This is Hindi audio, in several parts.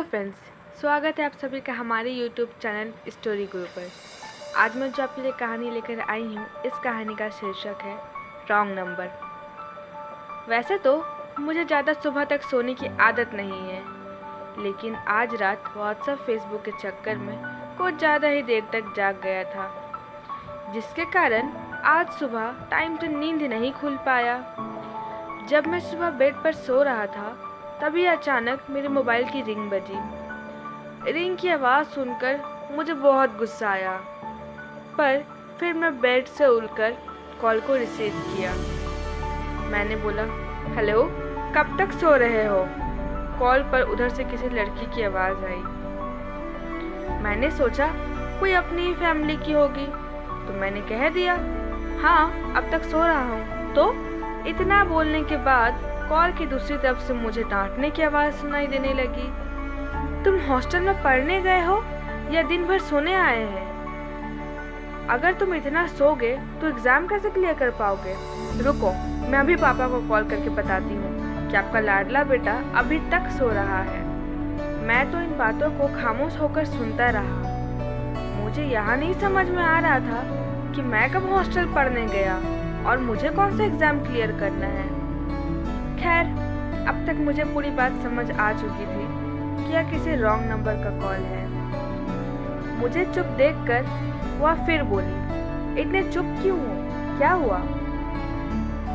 हेलो फ्रेंड्स, स्वागत है आप सभी का हमारे यूट्यूब चैनल स्टोरी गुरु पर। आज मैं जो आपके लिए कहानी लेकर आई हूँ, इस कहानी का शीर्षक है रॉन्ग नंबर। वैसे तो मुझे ज़्यादा सुबह तक सोने की आदत नहीं है, लेकिन आज रात व्हाट्सएप फेसबुक के चक्कर में कुछ ज़्यादा ही देर तक जाग गया था, जिसके कारण आज सुबह टाइम से नींद नहीं खुल पाया। जब मैं सुबह बेड पर सो रहा था, तभी अचानक मेरे मोबाइल की रिंग बजी। रिंग की आवाज़ सुनकर मुझे बहुत गुस्सा आया, पर फिर मैं बेड से उठकर कॉल को रिसीव किया। मैंने बोला, हेलो, कब तक सो रहे हो? कॉल पर उधर से किसी लड़की की आवाज़ आई। मैंने सोचा कोई अपनी ही फैमिली की होगी, तो मैंने कह दिया, हाँ, अब तक सो रहा हूँ। तो इतना बोलने के बाद कॉल की दूसरी तरफ से मुझे डांटने की आवाज़ सुनाई देने लगी। तुम हॉस्टल में पढ़ने गए हो या दिन भर सोने आए हैं? अगर तुम इतना सोगे तो एग्ज़ाम कैसे क्लियर कर पाओगे? रुको, मैं अभी पापा को कॉल करके बताती हूँ कि आपका लाडला बेटा अभी तक सो रहा है। मैं तो इन बातों को खामोश होकर सुनता रहा। मुझे यहाँ नहीं समझ में आ रहा था कि मैं कब हॉस्टल पढ़ने गया और मुझे कौन सा एग्ज़ाम क्लियर करना है। खैर, अब तक मुझे पूरी बात समझ आ चुकी थी कि यह किसी रॉन्ग नंबर का कॉल है। मुझे चुप देखकर वह फिर बोली, इतने चुप क्यों हो? क्या हुआ?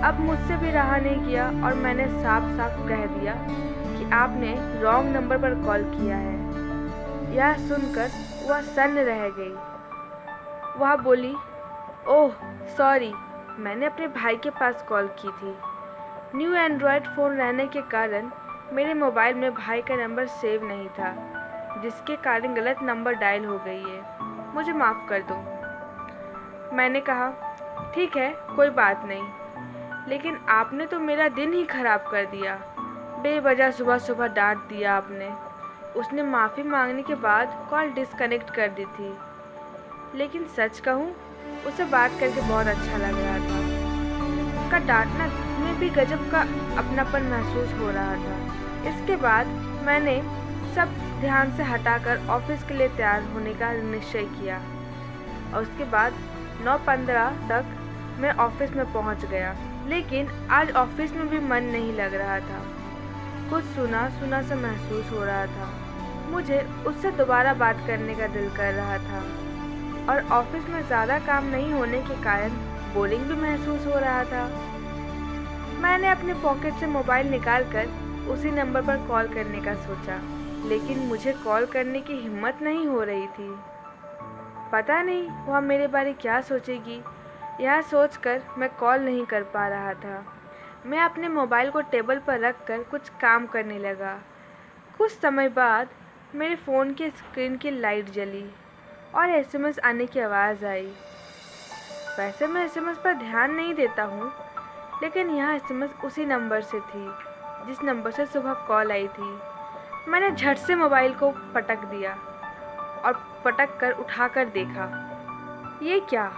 अब मुझसे भी रहा नहीं गया और मैंने साफ साफ कह दिया कि आपने रॉन्ग नंबर पर कॉल किया है। यह सुनकर वह सन्न रह गई। वह बोली, ओह सॉरी, मैंने अपने भाई के पास कॉल की थी। न्यू एंड्रॉयड फ़ोन रहने के कारण मेरे मोबाइल में भाई का नंबर सेव नहीं था, जिसके कारण गलत नंबर डायल हो गई है। मुझे माफ़ कर दो। मैंने कहा, ठीक है, कोई बात नहीं, लेकिन आपने तो मेरा दिन ही खराब कर दिया। बेवजह सुबह सुबह डांट दिया आपने। उसने माफ़ी मांगने के बाद कॉल डिस्कनेक्ट कर दी थी, लेकिन सच कहूँ, उसे बात करके बहुत अच्छा लग रहा था। उसका डांटना में भी गजब का अपनापन महसूस हो रहा था। इसके बाद मैंने सब ध्यान से हटाकर ऑफिस के लिए तैयार होने का निश्चय किया और उसके बाद 9:15 तक मैं ऑफिस में पहुंच गया। लेकिन आज ऑफिस में भी मन नहीं लग रहा था। कुछ सुना सुना सा महसूस हो रहा था। मुझे उससे दोबारा बात करने का दिल कर रहा था और ऑफिस में ज़्यादा काम नहीं होने के कारण बोरिंग भी महसूस हो रहा था। मैंने अपने पॉकेट से मोबाइल निकालकर उसी नंबर पर कॉल करने का सोचा, लेकिन मुझे कॉल करने की हिम्मत नहीं हो रही थी। पता नहीं वह मेरे बारे क्या सोचेगी, यह सोचकर मैं कॉल नहीं कर पा रहा था। मैं अपने मोबाइल को टेबल पर रखकर कुछ काम करने लगा। कुछ समय बाद मेरे फ़ोन की स्क्रीन की लाइट जली और एसएमएस आने की आवाज़ आई। वैसे मैं एसएमएस पर ध्यान नहीं देता हूँ, लेकिन यह एसएमएस उसी नंबर से थी जिस नंबर से सुबह कॉल आई थी। मैंने झट से मोबाइल को पटक दिया और पटक कर उठाकर देखा। ये क्या?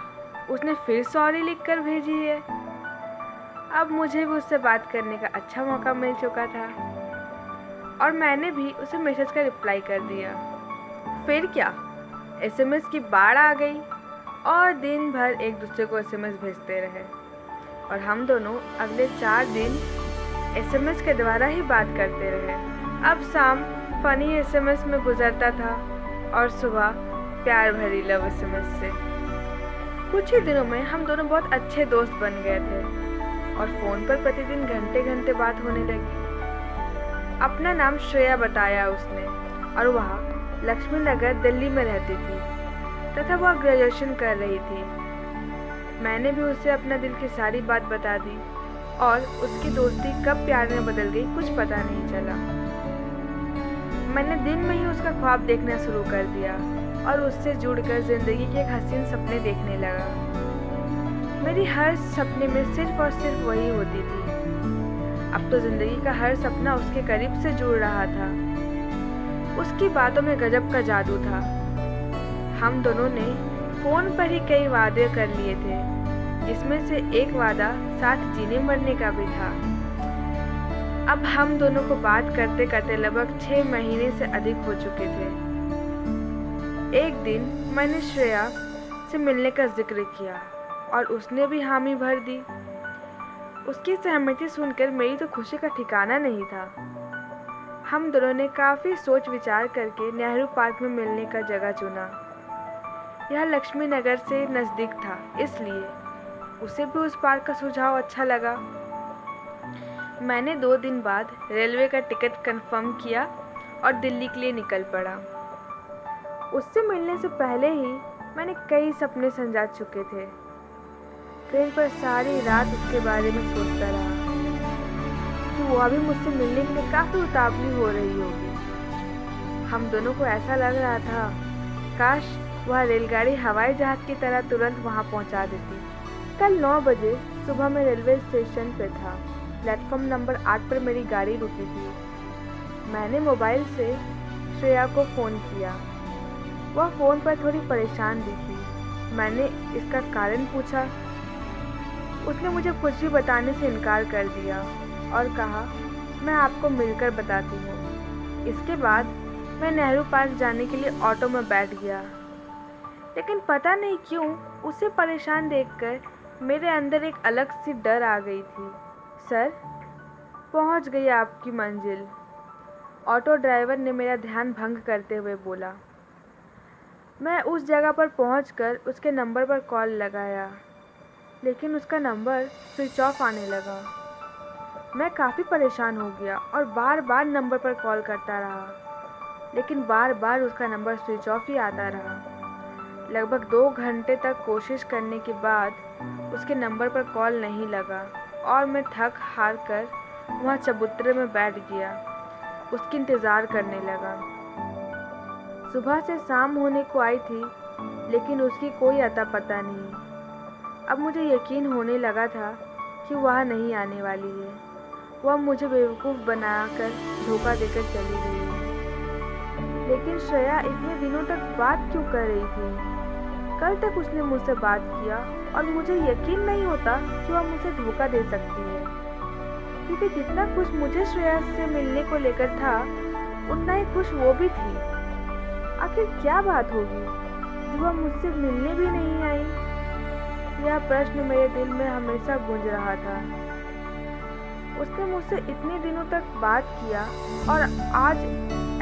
उसने फिर सॉरी लिखकर भेजी है। अब मुझे भी उससे बात करने का अच्छा मौका मिल चुका था और मैंने भी उसे मैसेज का रिप्लाई कर दिया। फिर क्या, एसएमएस की बाढ़ आ गई और दिन भर एक दूसरे को एसएमएस भेजते रहे और हम दोनों अगले 4 दिन एसएमएस के द्वारा ही बात करते रहे। अब शाम फनी एसएमएस में गुजरता था और सुबह प्यार भरी लव एसएमएस से। कुछ ही दिनों में हम दोनों बहुत अच्छे दोस्त बन गए थे और फ़ोन पर प्रतिदिन घंटे घंटे बात होने लगी। अपना नाम श्रेया बताया उसने और वह लक्ष्मी नगर दिल्ली में रहती थी तथा वह ग्रेजुएशन कर रही थी। मैंने भी उसे अपना दिल की सारी बात बता दी और उसकी दोस्ती कब प्यार में बदल गई कुछ पता नहीं चला। मैंने दिन में ही उसका ख्वाब देखना शुरू कर दिया और उससे जुड़कर ज़िंदगी के एक हसीन सपने देखने लगा। मेरी हर सपने में सिर्फ और सिर्फ वही होती थी। अब तो ज़िंदगी का हर सपना उसके करीब से जुड़ रहा था। उसकी बातों में गजब का जादू था। हम दोनों ने फ़ोन पर ही कई वादे कर लिए थे, जिसमें से एक वादा साथ जीने मरने का भी था। अब हम दोनों को बात करते करते लगभग 6 महीने से अधिक हो चुके थे। एक दिन मैंने श्रेया से मिलने का जिक्र किया और उसने भी हामी भर दी। उसकी सहमति सुनकर मेरी तो खुशी का ठिकाना नहीं था। हम दोनों ने काफ़ी सोच विचार करके नेहरू पार्क में मिलने का जगह चुना। यह लक्ष्मी नगर से नज़दीक था, इसलिए उसे भी उस पार्क का सुझाव अच्छा लगा। मैंने 2 दिन बाद रेलवे का टिकट कंफर्म किया और दिल्ली के लिए निकल पड़ा। उससे मिलने से पहले ही मैंने कई सपने संजा चुके थे। ट्रेन पर सारी रात उसके बारे में सोचता रहा कि वो अभी मुझसे मिलने के लिए काफ़ी उतावली हो रही होगी। हम दोनों को ऐसा लग रहा था काश वह रेलगाड़ी हवाई जहाज़ की तरह तुरंत वहाँ पहुँचा देती। कल 9 बजे सुबह मैं रेलवे स्टेशन पे था। प्लेटफॉर्म नंबर 8 पर मेरी गाड़ी रुकी थी। मैंने मोबाइल से श्रेया को फ़ोन किया। वह फ़ोन पर थोड़ी परेशान दिखी। मैंने इसका कारण पूछा। उसने मुझे कुछ भी बताने से इनकार कर दिया और कहा मैं आपको मिलकर बताती हूँ। इसके बाद मैं नेहरू पार्क जाने के लिए ऑटो में बैठ गया, लेकिन पता नहीं क्यों उसे परेशान देखकर मेरे अंदर एक अलग सी डर आ गई थी। सर, पहुंच गई आपकी मंजिल, ऑटो ड्राइवर ने मेरा ध्यान भंग करते हुए बोला। मैं उस जगह पर पहुंचकर उसके नंबर पर कॉल लगाया, लेकिन उसका नंबर स्विच ऑफ आने लगा। मैं काफ़ी परेशान हो गया और बार बार नंबर पर कॉल करता रहा, लेकिन बार बार उसका नंबर स्विच ऑफ ही आता रहा। लगभग 2 घंटे तक कोशिश करने के बाद उसके नंबर पर कॉल नहीं लगा और मैं थक हार कर वहाँ चबूतरे में बैठ गया, उसकी इंतज़ार करने लगा। सुबह से शाम होने को आई थी, लेकिन उसकी कोई अता पता नहीं। अब मुझे यकीन होने लगा था कि वह नहीं आने वाली है। वह मुझे बेवकूफ़ बनाकर धोखा देकर चली गई है। लेकिन श्रेया इतने दिनों तक बात क्यों कर रही थी? कल तक उसने मुझसे बात किया और मुझे यकीन नहीं होता कि वह मुझे धोखा दे सकती है, क्योंकि जितना खुश मुझे श्रेया से मिलने को लेकर था, उतना ही खुश वो भी थी। आखिर क्या बात होगी जो वह मुझसे मिलने भी नहीं आई? यह प्रश्न मेरे दिल में हमेशा गूंज रहा था। उसने मुझसे इतने दिनों तक बात किया और आज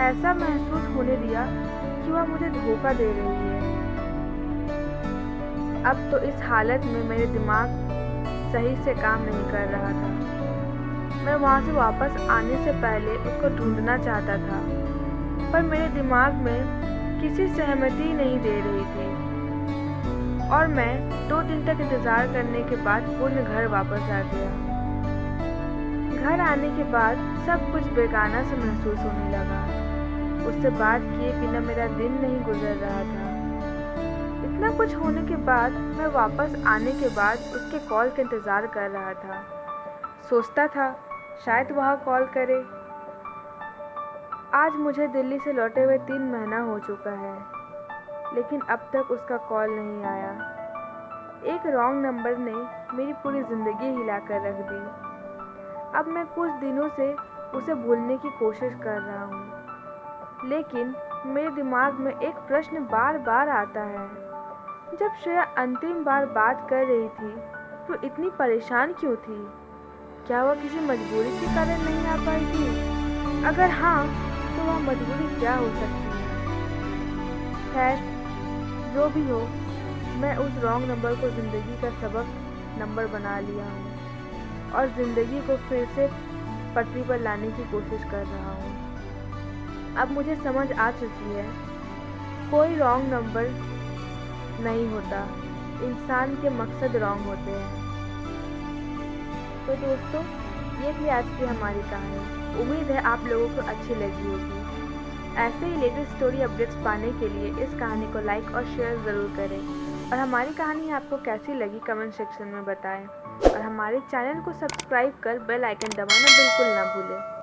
ऐसा महसूस होने दिया कि वह मुझे धोखा दे रही है। अब तो इस हालत में मेरे दिमाग सही से काम नहीं कर रहा था। मैं वहाँ से वापस आने से पहले उसको ढूंढना चाहता था, पर मेरे दिमाग में किसी सहमति नहीं दे रही थी और मैं 2 दिन तक इंतज़ार करने के बाद पुनः घर वापस आ गया। घर आने के बाद सब कुछ बेगाना से महसूस होने लगा। उससे बात किए बिना मेरा दिन नहीं गुजर रहा था। इतना कुछ होने के बाद मैं वापस आने के बाद उसके कॉल का इंतज़ार कर रहा था। सोचता था शायद वह कॉल करे। आज मुझे दिल्ली से लौटे हुए 3 महीना हो चुका है, लेकिन अब तक उसका कॉल नहीं आया। एक रॉन्ग नंबर ने मेरी पूरी ज़िंदगी हिला कर रख दी। अब मैं कुछ दिनों से उसे भूलने की कोशिश कर रहा हूँ, लेकिन मेरे दिमाग में एक प्रश्न बार बार आता है। जब श्रेया अंतिम बार बात कर रही थी तो इतनी परेशान क्यों थी? क्या वह किसी मजबूरी के कारण नहीं आ पाई थी? अगर हाँ, तो वह मजबूरी क्या हो सकती है? खैर, जो भी हो, मैं उस रॉन्ग नंबर को ज़िंदगी का सबक नंबर बना लिया हूँ और ज़िंदगी को फिर से पटरी पर लाने की कोशिश कर रहा हूँ। अब मुझे समझ आ चुकी है, कोई रॉन्ग नंबर नहीं होता, इंसान के मकसद रॉन्ग होते हैं। तो दोस्तों, ये थी आज की हमारी कहानी। उम्मीद है आप लोगों को अच्छी लगी होगी। ऐसे ही लेटेस्ट स्टोरी अपडेट्स पाने के लिए इस कहानी को लाइक और शेयर ज़रूर करें और हमारी कहानी आपको कैसी लगी कमेंट सेक्शन में बताएं और हमारे चैनल को सब्सक्राइब कर बेल आइकन दबाना बिल्कुल ना भूलें।